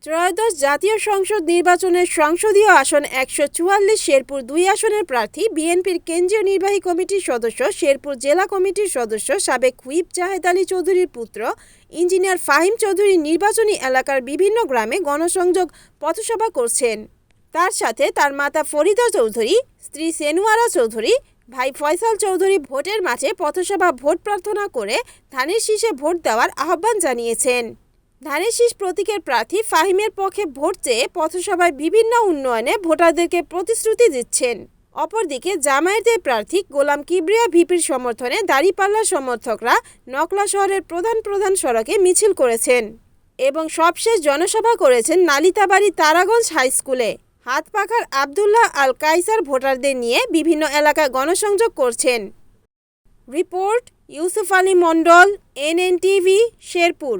ত্রয়োদশ জাতীয় সংসদ নির্বাচনের সংসদীয় আসন ১৪৪ শেরপুর ২ আসনের প্রার্থী বিএনপির কেন্দ্রীয় নির্বাহী কমিটির সদস্য শেরপুর জেলা কমিটির সদস্য সাবেক হুইপ জাহেদ আলী চৌধুরীর পুত্র ইঞ্জিনিয়ার ফাহিম চৌধুরী নির্বাচনী এলাকার বিভিন্ন গ্রামে গণসংযোগ পথসভা করছেন। তার সাথে তার মাতা ফরিদা চৌধুরী, স্ত্রী সেনুয়ারা চৌধুরী, ভাই ফয়সাল চৌধুরী ভোটের মাঠে পথসভা ভোট প্রার্থনা করে ধানের শীষে ভোট দেওয়ার আহ্বান জানিয়েছেন। ধানের শীষ প্রতীকের প্রার্থী ফাহিমের পক্ষে ভোট চেয়ে পথসভায় বিভিন্ন উন্নয়নে ভোটারদেরকে প্রতিশ্রুতি দিচ্ছেন। অপরদিকে জামায়াতের প্রার্থী গোলাম কিবরিয়া ভিপির সমর্থনে দাঁড়িপাল্লার সমর্থকরা নকলা শহরের প্রধান সড়কে মিছিল করেছেন এবং সবশেষ জনসভা করেছেন নালিতাবাড়ি তারাগঞ্জ হাই স্কুলে। হাতপাখার আবদুল্লাহ আল কায়সার ভোটারদের নিয়ে বিভিন্ন এলাকায় গণসংযোগ করছেন। রিপোর্ট ইউসুফ আলী মণ্ডল, NNTV, শেরপুর।